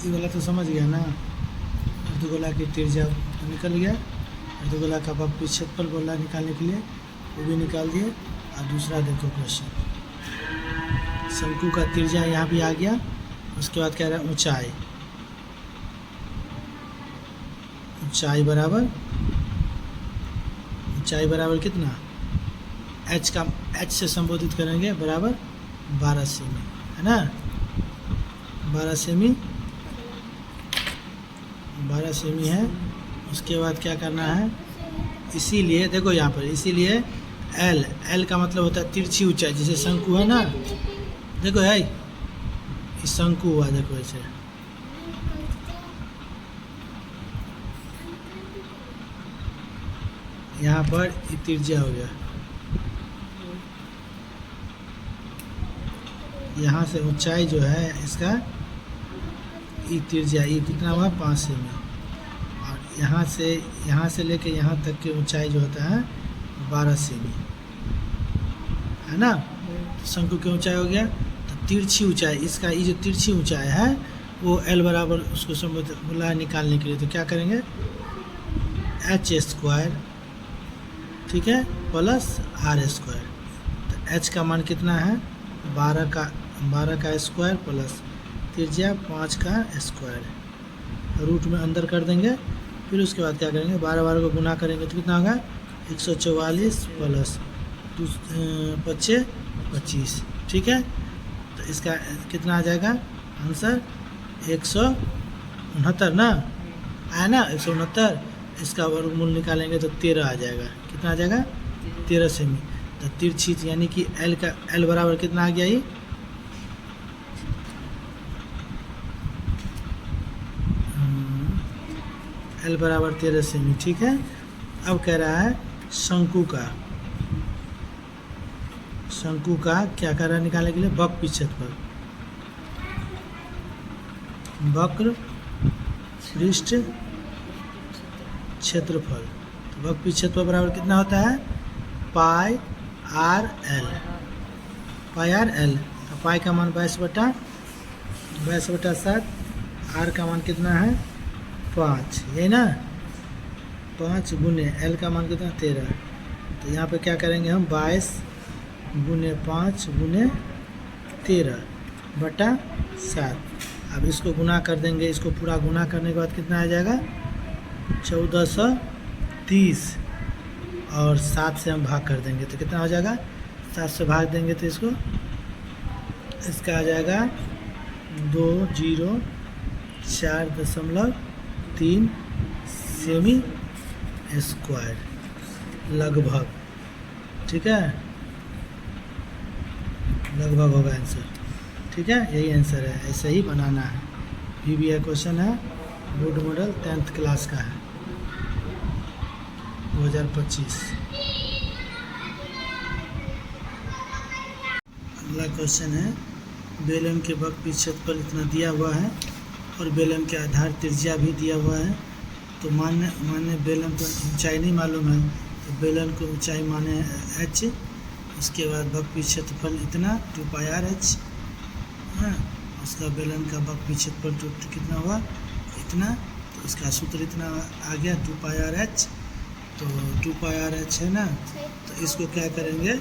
ये वाला तो समझ गया ना। अर्धगोला की त्रिज्या तो निकल गया। अर्धगोला का वक्र क्षेत्रफल बोला निकालने के लिए, वो भी निकाल दिए। और दूसरा देखो क्वेश्चन, शंकु का त्रिज्या यहाँ भी आ गया। उसके बाद कह रहा है ऊंचाई, ऊंचाई बराबर कितना, एच से संबोधित करेंगे, बराबर 12 सेमी, है ना। 12 सेमी है। उसके बाद क्या करना है, इसीलिए देखो यहाँ पर, इसीलिए एल का मतलब होता है तिरछी ऊंचाई। जैसे शंकु है ना, देखो है ये शंकु हुआ, देखो ऐसे। यहाँ पर ये त्रिज्या हो गया, यहाँ से ऊंचाई जो है इसका, ये त्रिज्या ये कितना हुआ 5 सेमी। और यहाँ से लेके यहाँ तक की ऊंचाई जो होता है 12 सेमी, है ना। शंकु की ऊंचाई हो गया। तो तिरछी ऊंचाई, इसका ये जो तिरछी ऊंचाई है वो एल बराबर उसको संबोधित बोला निकालने के लिए, तो क्या करेंगे, एच स्क्वायर, ठीक है, प्लस आर स्क्वायर। तो एच का मान कितना है 12 का स्क्वायर प्लस त्रिज्या 5 का स्क्वायर, रूट में अंदर कर देंगे। फिर उसके बाद क्या करेंगे, 12 को गुना करेंगे तो कितना होगा 144 प्लस 25 25, ठीक है। तो इसका कितना आ जाएगा आंसर 169 ना, आया ना 169। इसका वर्गमूल निकालेंगे तो 13 आ जाएगा। कितना आ जाएगा 13 सेमी। तो तिरछी यानी कि एल बराबर कितना आ गया, ये एल बराबर 13 सेमी, ठीक है। अब कह रहा है शंकु का क्या कर रहा है निकालने के लिए, वक्र क्षेत्रफल, वक्र पृष्ठ क्षेत्रफल। तो वक्र क्षेत्रफल बराबर कितना होता है पाई आर एल। तो पाई का मान 22/7, आर का मान कितना है 5, यही ना, 5 गुने एल का मान कितना 13। तो यहाँ पे क्या करेंगे हम 22 गुने 5 गुने 13/7। अब इसको गुना कर देंगे, इसको पूरा गुना करने के बाद कितना आ जाएगा 1430, और 7 से हम भाग कर देंगे तो कितना हो जाएगा, 7 से भाग देंगे तो इसका आ जाएगा 204.3 सेमी स्क्वायर लगभग, ठीक है, लगभग होगा आंसर, ठीक है। यही आंसर है, ऐसे ही बनाना है। PBI क्वेश्चन है, बोर्ड मॉडल 10th क्लास का है, 2025। अगला क्वेश्चन है, बेलन के वक्र क्षेत्रफल इतना दिया हुआ है और बेलन के आधार त्रिज्या भी दिया हुआ है। तो मान्य बेलन को ऊंचाई नहीं मालूम है, तो बेलन को ऊंचाई माने h, उसके बाद वक्र क्षेत्रफल इतना 2πr(h), हाँ, उसका बेलन का वक्र क्षेत्रफल कितना हुआ इतना। तो इसका सूत्र इतना आ गया 2πr(h). तो 2πr(h) है ना, तो इसको क्या करेंगे,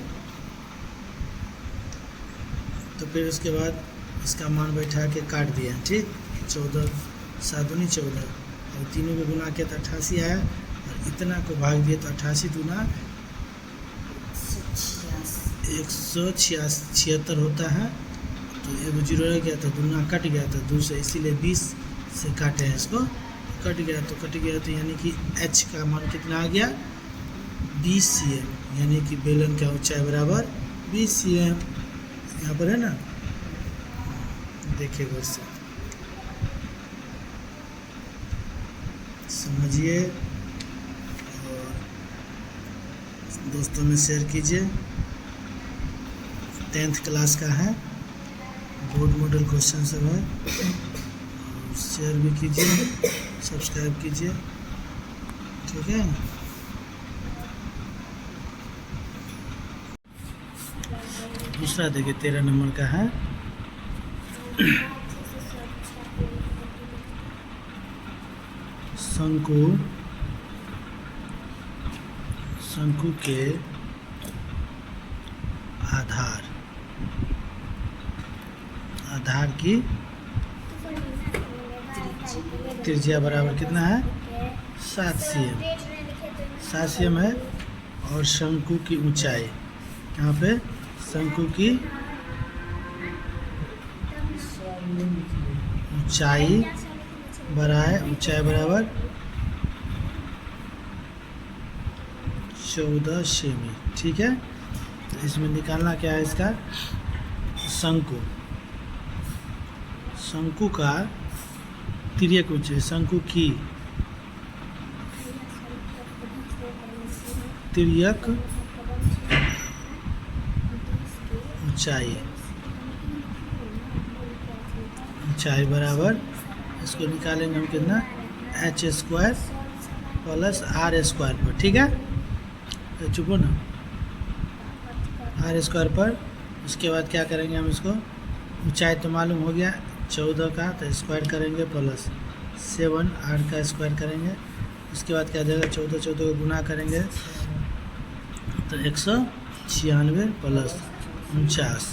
तो फिर उसके बाद इसका मान बैठा के काट दिया, ठीक। 14 7 दूनी 14, और तीनों को गुना किया तो 88 आया, और इतना को भाग दिया तो 88 दूना 176 होता है। तो एगो जीरो रह गया तो दूना कट गया, तो 2 से, इसीलिए 20 से काटे हैं इसको, कट गया तो यानी कि h का मान कितना आ गया 20 cm, यानी कि बेलन का ऊंचाई बराबर 20 cm। यहाँ पर है ना, देखिए गौर से समझिए और दोस्तों में शेयर कीजिए। 10th क्लास का है, बोर्ड मॉडल क्वेश्चन सब है, शेयर भी कीजिए, सब्सक्राइब कीजिए, ठीक है। दूसरा देखिए 13 नंबर का है, शंकु शंकु के आधार की त्रिज्या बराबर कितना है 7 cm। 7 cm है। और शंकु की ऊंचाई, यहाँ पे शंकु की ऊंचाई बराबर 14 सेमी। ठीक है, तो इसमें निकालना क्या है इसका शंकु का तिर्यक ऊंचाई, शंकु की तिर्यक ऊंचाई बराबर, इसको निकालेंगे हम कितना h² प्लस r² पर। ठीक है, तो चुपो ना, r² पर। उसके बाद क्या करेंगे हम, इसको ऊंचाई तो मालूम हो गया 14 का, तो स्क्वायर करेंगे प्लस 7 r का स्क्वायर करेंगे। उसके बाद क्या देगा 14 को गुना करेंगे तो 196 प्लस 49,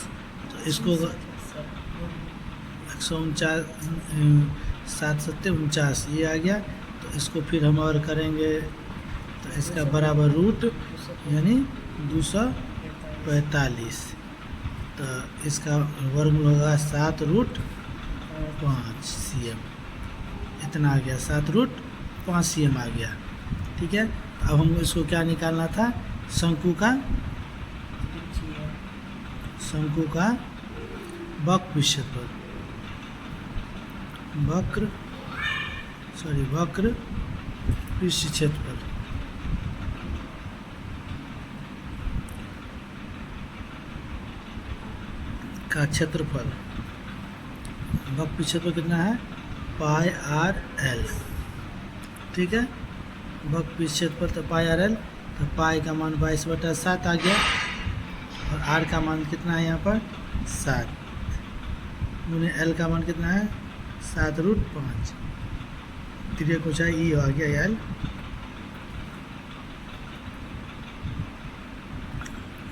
तो इसको 149 7 7 49 ये आ गया। तो इसको फिर हम और करेंगे तो इसका बराबर रूट यानी 245, तो इसका वर्गमूल होगा 7√5 cm। इतना आ गया 7√5 cm आ गया। ठीक है, अब हम इसको क्या निकालना था, शंकु का वक्र पृष्ठ क्षेत्रफल का क्षेत्रफल। वक्र पृष्ठ क्षेत्रफल कितना है πr/l। ठीक है, वक्र पृष्ठ क्षेत्रफल तो πr/l, तो पाई का मान 22/7 आ गया और r का मान कितना है यहाँ पर 7 गुने l का मान कितना है 7√5। तिर्यक ऊंचाई ई आ गया l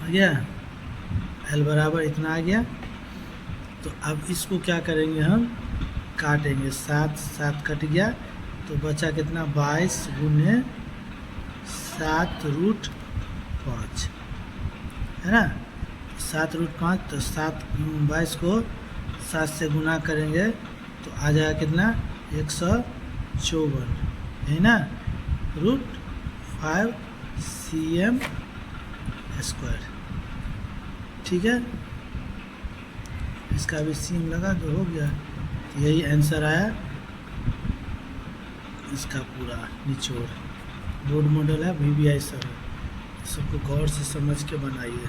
आ गया, l बराबर इतना आ गया। तो अब इसको क्या करेंगे, हम काटेंगे, 7 कट गया तो बचा कितना 22 गुने 7√5 है ना, 7√5। तो 22 को 7 से गुना करेंगे तो आ जाएगा कितना 154 है ना, √5 cm²। ठीक है, इसका भी सीम लगा तो हो गया। यही आंसर आया इसका पूरा निचोड़। बोर्ड मॉडल है, VBI सब, सबको गौर से समझ के बनाइए।